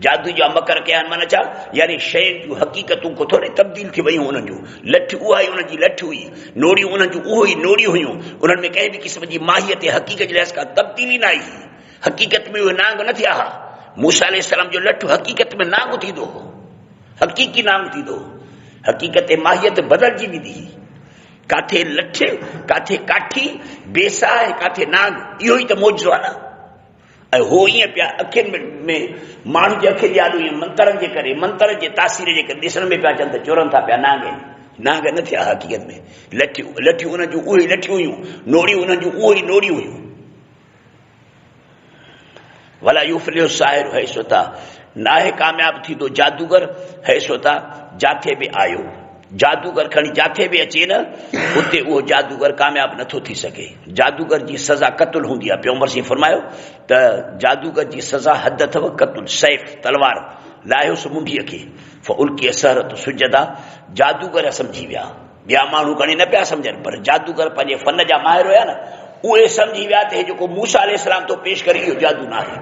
जादू जा मकर कया आहिनि माना छा यानी शयुनि जूं हक़ीक़तूं को थोरे तब्दील थी वयूं उन्हनि जूं लठ उहा ई उन्हनि जी लठ हुई नोड़ियूं उन्हनि जूं उहो ई नोड़ियूं हुयूं उन्हनि में कंहिं बि क़िस्म जी माहियत हक़ीक़त जे लिहाज़ खां तब्दीली न आई हक़ीक़त में उहे नांग न थिया हुआ मूसा अलैहिस्सलाम जो लठ हक़ीक़त में नांग थींदो हो हक़ीक़ी नांग थींदो हक़ीक़त माहियत बदिलजी वेंदी काथे लठ काथे काठी बेसा ऐं काथे नांग इहो ई त मौजो आहे न ऐं हो ईअं पिया अखियुनि में माण्हू जे अखियुनि यादि हुयूं मंत्रनि जे करे मंत्र जे तासीर जे करे ॾिसण में पिया अचनि त चोरनि था पिया नांग नांग न थिया हक़ीक़त में लठियूं उन्हनि जूं उहे ई लठियूं हुयूं नोड़ियूं उन्हनि जूं उहे ई नोड़ियूं हुयूं। वला युफ्लिहु साहिर है सोता नाहे कामयाब थींदो जादूगर है सोता जाथे बि आयो जादूगर खणी जाथे बि अचे न उते उहो जादूगर कामयाब नथो थी सघे जादूगर जी सज़ा क़त्ल हूंदी आहे पैगंबर से फरमायो त जादूगर जी सज़ा हद अथव क़त्ल सैफ तलवार लाहियोसि मुंडीअ खे फउल्की असरत सुजदा जादूगर सम्झी विया ॿिया माण्हू घणे न पिया सम्झनि पर जादूगर पंहिंजे फन जा माहिर हुया न उहे सम्झी विया त हे जेको मूसा अलैहिस्सलाम तो पेश करे इहो जादू न आहे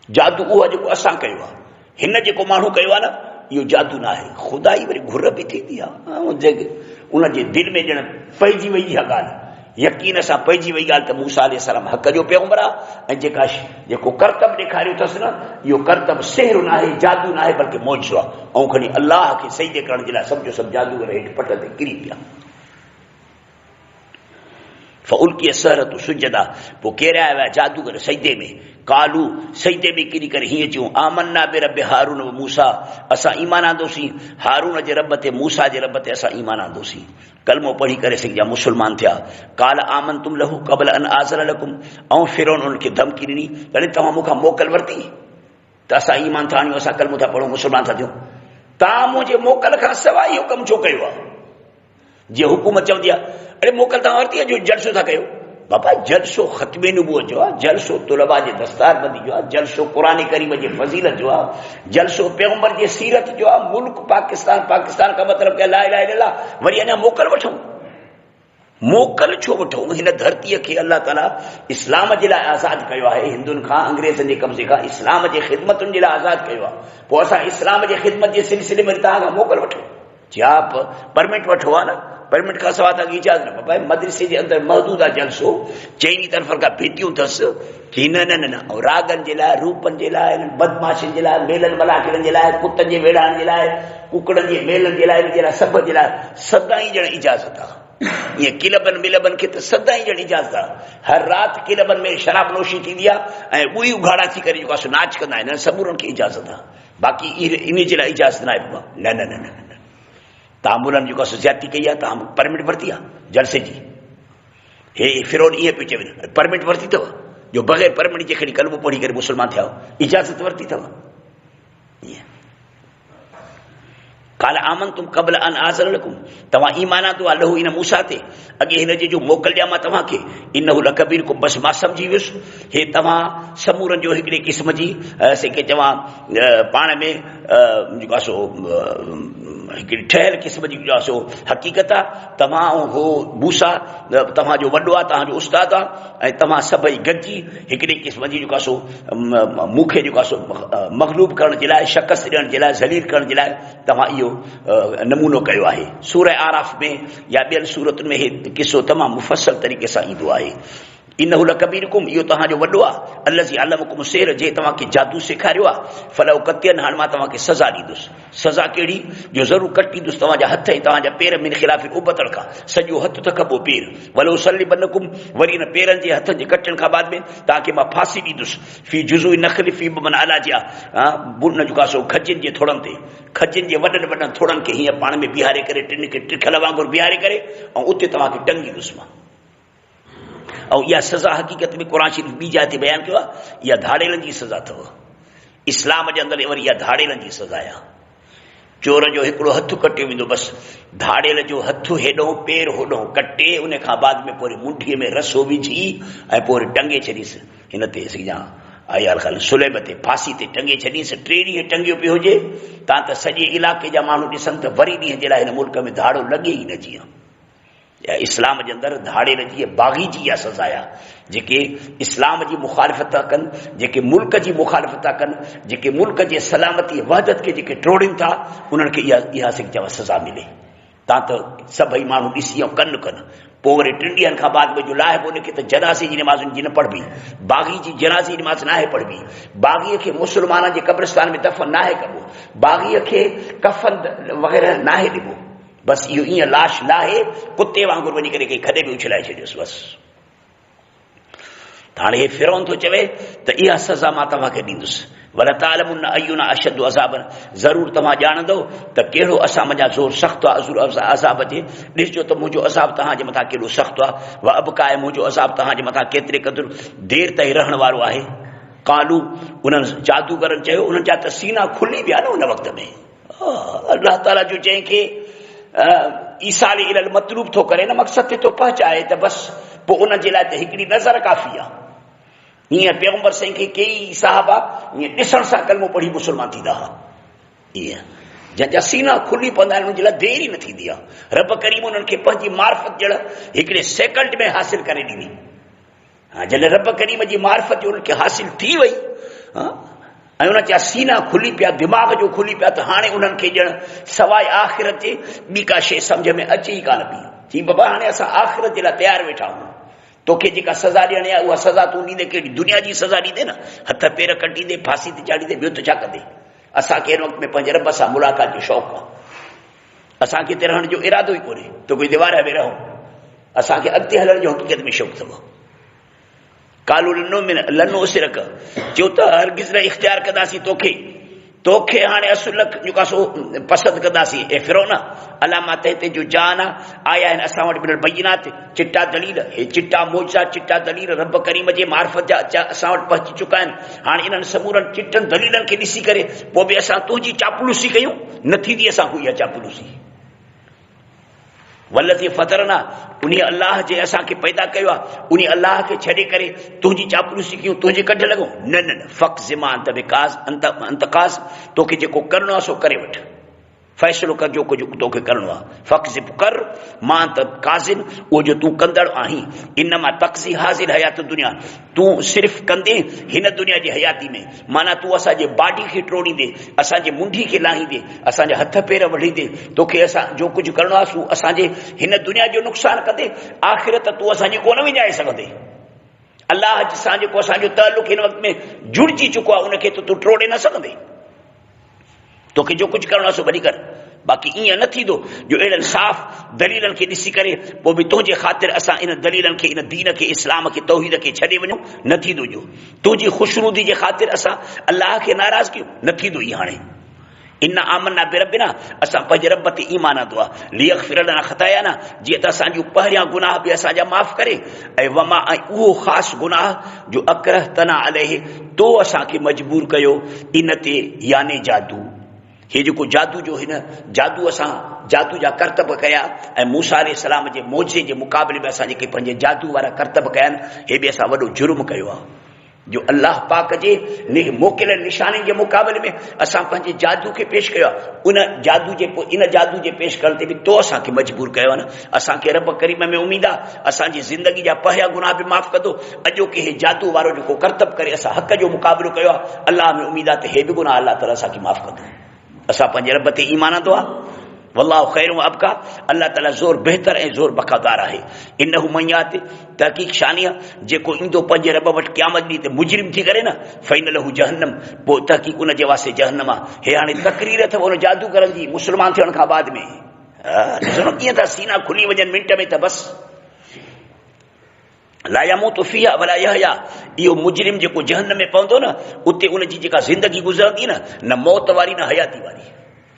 जादू उहो जेको असां कयो आहे हिन जेको माण्हू कयो आहे न इहो जादू न आहे ख़ुदा ई वरी घुर बि थींदी आहे उनजे दिलि में ॼण पइजी वई इहा ॻाल्हि यकीन सां पइजी वई ॻाल्हि त मूसा अलैहिस्सलाम हक़ जो पैगंबर आहे ऐं जेको करतब ॾेखारियो अथसि न इहो करतब सिहर न आहे जादू न आहे बल्कि मौजो आहे ऐं खणी अलाह खे सजदे करण जे लाइ सभु जो सभु जादूगर हेठि पट ते किरी पिया फउल्की असरत सुजदा पोइ केरिया विया जादूगर सजदे में कालू सजदे में किरी करे हीअं चयूं आमन्ना बि रब हारून व मूसा असां ईमान आंदोसीं हारून जे रब ते मूसा जे रब ते असां ईमान आंदोसीं कलमो पढ़ी करे सॼा मुस्लमान थिया काल आमन तुम लहू क़बल अन आज़र लकुम ऐं फिरौन उनखे धमकी ॾिनी तॾहिं तव्हां मूंखां मोकल वरिती त असां ईमान था आणियूं असां कलमो था पढ़ूं मुस्लमान था थियूं तव्हां मुंहिंजे मोकल खां सवाइ इहो कमु छो कयो आहे जीअं हुकूमत चवंदी आहे अरे मोकल तव्हां वरिती आहे जो जलसो था कयो बाबा जलसो ख़त्मे नबूअत जो आहे जलसो तुलबा जे दस्तारबंदी जो आहे जलसो क़ुरान करीम जे फज़ीलत जो आहे जलसो पैगंबर जे सीरत जो आहे मुल्क पाकिस्तान पाकिस्तान का मतिलबु क्या ला इलाहा इल्लल्लाह वरी अञा मोकल वठूं मोकल छो वठूं हिन धरतीअ खे अल्लाह ताला इस्लाम जे लाइ आज़ादु कयो आहे हिंदुनि खां अंग्रेज़नि जे कब्ज़े खां इस्लाम जे ख़िदमतुनि जे लाइ आज़ादु कयो आहे पोइ असां इस्लाम जे ख़िदमत जे सिलसिले में तव्हां खां मोकल वठूं छा परमिट वठो आहे न परमिट खां सवाइ तव्हांखे इजाज़त न भाई मदरसे जे अंदरि महदूद आहे जलसो चइनी तरफ़ खां भितियूं अथसि की न न न न ऐं रागनि जे लाइ रूपनि जे लाइ बदमाशियुनि जे लाइ मेलनि मलाकिड़नि जे लाइ कुतनि जे वेड़ाइण जे लाइ कुकड़नि जे मेलनि जे लाइ इन जे लाइ सभ जे लाइ सदाईं ॼण इजाज़त आहे ये किलबन मिलबन के तो सदाई जड़ी इजाज़त आहे। हर रात किलबन में शराब नोशी थी ऐं ॿुई उघाड़ा थी करे जेको आहे नाच कंदा आहिनि समूरनि खे इजाज़त आहे। बाक़ी इन जे लाइ इजाज़त न आहे। न न न न न तव्हां मुलनि जेको आहे ज्यादती कई आहे, तव्हां परमिट वरिती आहे जलसे जी। हे फिरोन ईअं पियो चवे परमिट वरिती अथव जो बग़ैर परमिट जे खणी कलमो पढ़ी करे मुस्लमान थिया, इजाज़त वरिती अथव। काल आमन तुम कबल अन आज़न लकुम, तव्हां ईमान आंदो आहे लहू इन मूसा ते अॻे हिन जे जो मोकल ॾियां मां तव्हांखे। इन्नहु लकबीरकुम, बसि मां सम्झी वियुसि हे तव्हां समूरनि जो हिकिड़े क़िस्म जी के चवां पाण में जेको आहे सो हिकिड़ी ठहियल क़िस्म जी जो आहे सो हक़ीक़त आहे। तव्हां हो मूसा तव्हांजो वॾो आहे, तव्हांजो उस्तादु आहे ऐं तव्हां सभई गॾिजी हिकिड़े क़िस्म जी जेको आहे सो मूंखे जेको आहे सो मग़लूब करण जे लाइ, शकस्त ॾियण जे लाइ, ज़लील करण जे लाइ तव्हां इहो नमूनो कयो आहे। सूरह आराफ में या ॿियनि सूरतुनि में हे किसो तमामु मुफ़स्सल तरीक़े सां ईंदो आहे। इन्नहु लकबीरकुम, इहो तव्हांजो वॾो आहे, अल्लज़ी अल्लमकुम सिहर, जे तव्हांखे जादू सेखारियो आहे। फलउ कतियन, हाणे मां तव्हांखे सज़ा ॾींदुसि। सज़ा कहिड़ी? जो ज़रूरु कटी ॾींदुसि तव्हांजा हथ ऐं तव्हांजा पेर में ख़िलाफ़ उबतड़ खां, सॼो हथु त खॿो पेर। वलो सल्लिबनकुम, वरी हिन पेरनि जे हथनि जे कटनि खां बाद में तव्हांखे मां फांसी ॾींदुसि। फी जुज़ू नख़ली फी मन अलाजिया, बुन जेको आहे सो खजनि जे थोड़नि ते, खजनि जे वॾनि वॾनि थोड़नि खे हीअं पाण में बीहारे करे, टिन खे टिखल वांगुरु बीहारे करे ऐं उते तव्हांखे टंगींदुसि मां। ऐं इहा सज़ा हक़ीक़त में क़ुरान शरीफ़ ॿी जाइ ते बयानु कयो आहे, इहा धाड़ेलनि जी सज़ा अथव। इस्लाम जे अंदरि वरी इहा धाड़ेलनि जी सज़ा आहे। चोर जो हिकिड़ो हथु कटियो वेंदो, बसि धाड़ेल जो हथु हेॾो पेर होॾो कटे, उन खां बाद में पोइ मुठीअ में रसो विझी ऐं पोइ टंगे छॾीसि हिन ते आयाल ख़ाली सुलेब ते, फांसी ते टंगे छॾीसि। 3 ॾींहं टंगियो पियो हुजे, तव्हां त सॼे इलाइक़े जा माण्हू ॾिसनि त वरी ॾींहं जे लाइ हिन मुल्क में धाड़ो लॻे ई न। जीअं इस्लाम जे अंदरि धाड़ेल जी बाग़ी जी इहा सज़ा आहे। जेके इस्लाम जी मुखालिफ़त था कनि, जेके मुल्क जी मुखालिफ़त था कनि, जेके मुल्क जे सलामती वहदत खे जेके टोड़ीनि था, उन्हनि खे इहा चवां सज़ा मिले। तव्हां त सभई माण्हू ॾिसी ऐं कनि पोइ वरी 3 ॾींहंनि खां बाद में जो लाहिबो उनखे त जनाज़े जी नमाज़ुनि जी न पढ़बी, बाग़ी जी जनाज़े जी नमाज़ नाहे पढ़बी, बाग़ीअ खे मुस्लमाननि जे क़ब्रिस्तान में दफ़न नाहे कबो, बाग़ीअ खे कफ़न वग़ैरह नाहे ॾिबो। बसि इहो ईअं लाश लाहे कुते वांगुरु वञी करे कंहिं खॾे में उछलाए छॾियोसि बसि। हाणे हे फिरौन थो चवे त इहा सज़ा मां तव्हांखे ॾींदुसि। वलतालमुन अय्युना अशद्दु अज़ाबन, ज़रूरु तव्हां ॼाणंदो त कहिड़ो असां मञा ज़ोर सख़्तु आहे अज़ाब जे। ॾिसजो त मुंहिंजो अज़ाब तव्हांजे मथां केॾो सख़्तु आहे। व अबकाए, मुंहिंजो अज़ाब तव्हांजे मथां केतिरे क़दुरु देरि ताईं रहण वारो आहे। कालू, उन्हनि जादूगरनि चयो, उन्हनि जा त सीना खुली विया न उन वक़्त में। अल्लाह ताला जो जंहिंखे ईसाले इलल मतलूब थो करे न, मक़सद ते थो पहुचाए त बसि पोइ उन जे लाइ त हिकिड़ी नज़र काफ़ी आहे। हीअं पैगंबर साईं खे कई साहबा हीअं ॾिसण सां कलमो पढ़ी मुस्लमान थींदा हुआ। ईअं जंहिंजा सीना खुली पवंदा आहिनि, उनजे लाइ देरि ई न थींदी आहे। रब करीम उन्हनि खे पंहिंजी मार्फत ॼण हिकिड़े सेकंड में हासिल करे ॾिनी। जॾहिं रब करीम जी मार्फत उन्हनि खे हासिल थी वई ऐं उन जा सीना खुली पिया, दिमाग़ जो खुली पिया, त हाणे उन्हनि खे ॼण सवाइ आख़िरत जे ॿी का शइ सम्झ में अचे ई कान पई। चई बाबा हाणे असां आख़िरत जे लाइ तयारु वेठा आहियूं, तोखे जेका सज़ा ॾियणी आहे उहा सज़ा तूं ॾींदे, कहिड़ी दुनिया जी सज़ा ॾींदे न, हथ पेर कटींदे, फांसी ते चाढ़ींदे, ॿियो त छा कंदे। असांखे हिन वक़्त में पंहिंजे रब सां मुलाक़ात जो शौक़ु आहे। असांखे हिते रहण जो इरादो ई कोन्हे त कोई दीवार में रहूं, असांखे अॻिते हलण जो हक़ीक़त में शौक़ु अथव। कालू लनो सिरक, चयो त हरगिज़ न इख़्तियार कंदासीं तोखे हाणे असुल जेको सो पसंदि कंदासीं। ऐं फिरौन अलामा ते जो जान आया आहिनि असां वटि मिलल बयनात, चिटा दलील, हे चिटा मोजा, चिटा दलील रब करीम जे मार्फत जा असां वटि पहुची चुका आहिनि। हाणे इन्हनि समूरनि चिटनि दलीलनि खे ॾिसी करे पोइ बि असां तुंहिंजी चापलूसी कयूं, न थींदी असां कोई इहा चापलूसी। वल्लती फतरना, उन अल्लाह जे असांखे पैदा कयो आहे, उन अल्लाह खे छॾे करे तुंहिंजी चापलूसी कयूं, तुंहिंजे कढ लॻूं। न न न, फ़क़ ज़िमा अंतकास, तोखे जेको करिणो आहे सो करे वठ, फ़ैसिलो कर जो कुझु तोखे करिणो आहे। फ़क़ ज़िब कर मां त काज़िन, उहो जो तूं कंदड़ आहीं। इन मां तक़ज़ी हाज़िर हयात दुनिया, तूं सिर्फ़ु कंदे हिन दुनिया जी हयाती में, माना तूं असांजे बाडी खे टोड़ींदे, असांजे मुंडी खे लाहींदे, असांजा हथ पेर वढींदे, तोखे असां जो कुझु करिणो आहे सो असांजे हिन दुनिया जो नुक़सानु कंदे, आख़िरत तूं असांजी कोन विञाए सघंदे। अल्लाह सां जेको असांजो ताल्लुक़ हिन वक़्त में जुड़िजी चुको आहे, उनखे तूं टोड़े न सघंदे। तोखे जो कुझु करिणो आहे सो भली कर, बाक़ी ईअं न थींदो जो अहिड़नि साफ़ दलीलनि खे ॾिसी करे पोइ बि तुंहिंजे ख़ातिर असां इन दलीलनि खे, इन दीन खे, इस्लाम खे, तौहीद खे छॾे वञूं, न थींदो। जो तुंहिंजी ख़ुशनुदी जे ख़ातिर असां अलाह खे नाराज़ कयूं, न थींदो। ई हाणे इन आमना बिरबिना, असां पंहिंजे रब ते ईमान आंदो आहे। लियग़फिर लना ख़तायाना, जीअं त असांजूं पहिरियां गुनाह बि असांजा माफ़ करे, ऐं वमा, ऐं उहो ख़ासि गुनाह जो अकरहतना अलैहि, तो असांखे मजबूर कयो इन ते, याने जादू। हे जेको जादू जो हिन जादू, असां जादू जा करतब कया ऐं मूसा अलैहिस्सलाम जे मौजे जे मुक़ाबले में असां जेके पंहिंजे जादू वारा करतब कया आहिनि, हे बि असां वॾो जुर्म कयो आहे। जो अल्लाह पाक जे मोकिलियल निशानी जे मुक़ाबले में असां पंहिंजे जादू खे पेश कयो आहे, उन जादू जे इन जादू जे पेश करण ते बि तो असांखे मजबूर कयो आहे न। असांखे रब करीम में उमीद आहे असांजी ज़िंदगी जा पहिरियां गुनाह बि माफ़ कंदो। अॼोके हे जादू वारो जेको करतब करे असां हक़ जो मुक़ाबिलो कयो आहे, अल्लाह में उमीद आहे त हे बि गुनाह अल्लाह ताला असांखे माफ़ कंदो। असां पंहिंजे रब ते ईमान आंदो आहे। वल्लाहु खैरु व अबका, अल्लाह ताला ज़ोर बहितर ऐं ज़ोर बक़ादार आहे। इन्नहु मय्यात, तहक़ीक़ शानी आहे, जेको ईंदो पंहिंजे रब वटि क़यामत ॾींहुं ते मुजरिम थी करे न, फ़इन लहू जहन्नम, पोइ तहक़ीक़ उन जे वास्ते जहन्नम आहे। हे हाणे तक़रीर अथव उन जादूगरनि जी मुस्लमान थियण खां बाद में। ॾिसो कीअं था सीना खुली वञनि मिंट में, त बसि ला यमूतु फ़ीहा वला यहया। इहो मुजरिम जेको जहन्नम में पवंदो न, उते उनजी जेका ज़िंदगी गुज़रंदी न मौत वारी न हयाती वारी,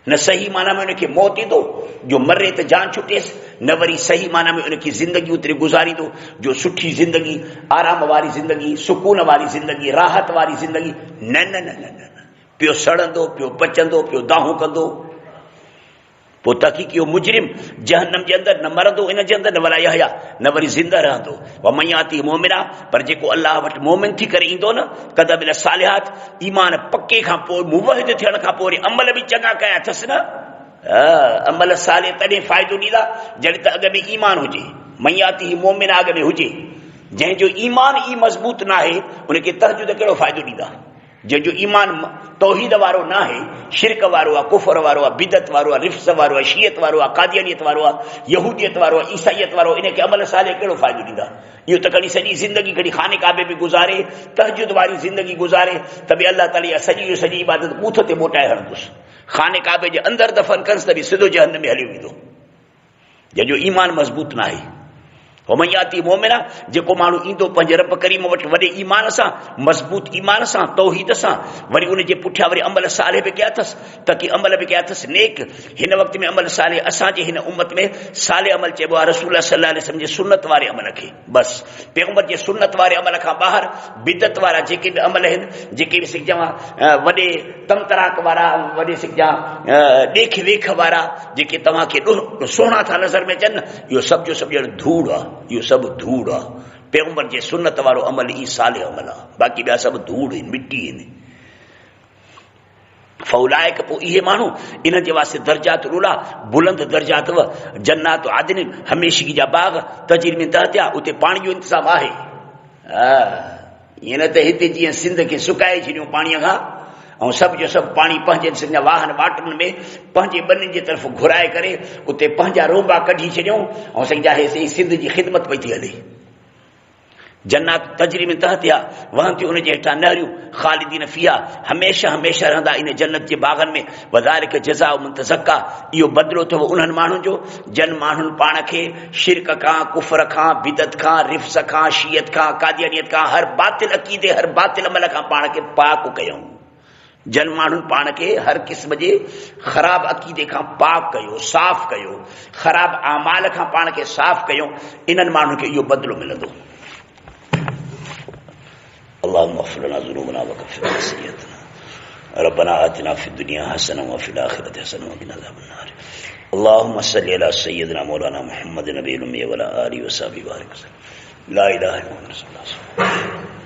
न सही माना में उनखे मौत ईंदो जो मरे त जान छुटेसि, न वरी सही माना में उनकी ज़िंदगी उतरे गुज़ारींदो जो सुठी ज़िंदगी, आराम वारी ज़िंदगी, सुकून वारी ज़िंदगी, राहत वारी ज़िंदगी। न न न न न, पियो सड़ंदो, पियो पचंदो, पियो दाहूं कंदो। पोइ तहक़ीक़ इहो मुजरिम जहन्नम जे अंदरि न मरंदो, इन जे अंदरि न वला यहया, न वरी ज़िंदा रहंदो। व मय्याती मोमिना, पर जेको अल्लाह वटि मोमिन थी करे ईंदो न, क़दबिल सालिहात, ईमान पके खां पोइ, मुवहिद थियण खां पोइ अमल बि चङा कया अथसि न। अमल साले तॾहिं फ़ाइदो ॾींदा जॾहिं त अॻ में ईमान हुजे। मय्याती मोमिना अॻ में हुजे, जंहिंजो ईमान ई मज़बूत न आहे उनखे तहजुद कहिड़ो फ़ाइदो ॾींदा। जंहिंजो ईमान तौहीद वारो न आहे, शिरक वारो आहे, कुफर वारो आहे, बिदत वारो आहे, रिफ्स वारो आहे, शियत वारो आहे, कादियानियत वारो आहे, यहूदियत वारो आहे, ईसाईयत वारो, इनखे अमल साले कहिड़ो फ़ाइदो ॾींदा। इहो त कॾहिं सॼी ज़िंदगी कॾहिं खाने काबे में गुज़ारे, तहजुद वारी ज़िंदगी गुज़ारे, त बि अल्लाह ताला सॼी सॼी इबादत बूथ ते मोटाए हणंदुसि। खाने काबे जे अंदरि दफ़न कंसि त बि सिधो जहन्नम में हली वेंदो, जंहिंजो ईमान मज़बूत न आहे। मय्याती मोमिना, जेको माण्हू ईंदो पंहिंजे रब करीम वटि वॾे ईमान सां, मज़बूत ईमान सां, तौहीद सां, वरी उनजे पुठियां वरी अमल साले बि कया अथसि, ताकी अमल बि कया अथसि नेक। हिन वक़्त में अमल साले, असांजे हिन उम्मत में साले अमल चइबो आहे रसूल सल्लल्लाहु अलैहि वसल्लम जे सुन्नत वारे अमल खे। बसि पैगंबर जे सुन्नत वारे अमल खां ॿाहिरि बिदत वारा जेके बि अमल आहिनि, जेके बि सिकजां वॾे तमतराक वारा, वॾे सिकजां ॾेख वेख वारा, जेके तव्हांखे सुहिणा था नज़र में अचनि, इहो सभु जो सभु ॼण धूड़ आहे। इहो सभु धूड़ आहे। पैगंबर जे सुन्नत वारो अमल ई साले अमल आहे, बाक़ी ॿिया सभु धूड़ आहिनि, मिटी आहिनि। फौलाइक, पोइ इहे माण्हू इन जे वास्ते दर्जात रुला, बुलंद दर्जात व जन्नात आदिन, हमेशगी जा बाग, तजरी में तहतिया, उते पाणी जो इंतज़ाम आहे। ईअं न त हिते जीअं सिंध खे सुकाए छॾियूं पाणीअ खां, ऐं सभु जो सभु पाणी पंहिंजे वाहन वाटनि में पंहिंजे ॿनिनि जे तरफ़ घुराए करे उते पंहिंजा रोंबा कढी छॾियूं, ऐं सॼा हे सिंध जी ख़िदमत पई थी हले। जन्नात तजरी में तहतिया, वहंती उनजे हेठां नहरियूं, ख़ालिदीन फ़ीहा, हमेशह हमेशह रहंदा इन जन्नत जे बाग़नि में। वज़ालिक जज़ाउ मन तज़क्का, इहो बदिलो अथव उन्हनि माण्हुनि जो जन माण्हुनि पाण खे शिरक खां, कुफर खां, बिदत खां, रिफ्स खां, शियत खां, कादियानियत खां, हर बातिल अक़ीदे, हर बातिल अमल खां पाण खे पाक कयूं। जन माण्हुनि पाण खे हर क़िस्म जे ख़राब अक़ीदे खां पाक कयो, साफ़ कयो, ख़राब आमाल खां पाण खे साफ़ कयूं, इन्हनि माण्हुनि खे इहो बदिलो मिलंदो। अल्लाहुम्मा अग़फिर लना ज़ुनूबना व कफ़िर लना सय्यिअतना रब्बना आतिना फ़िद दुनिया हसनह व फ़िल आख़िरति हसनह व क़िना अज़ाबन नार। अल्लाहुम्मा सल्लि अला सय्यिदिना मौलाना मुहम्मद नबिय्यिल उम्मी व अला आलिहि व सहबिहि बारिक वसल्लम। ला इलाहा इल्लल्लाह रसूलुल्लाह।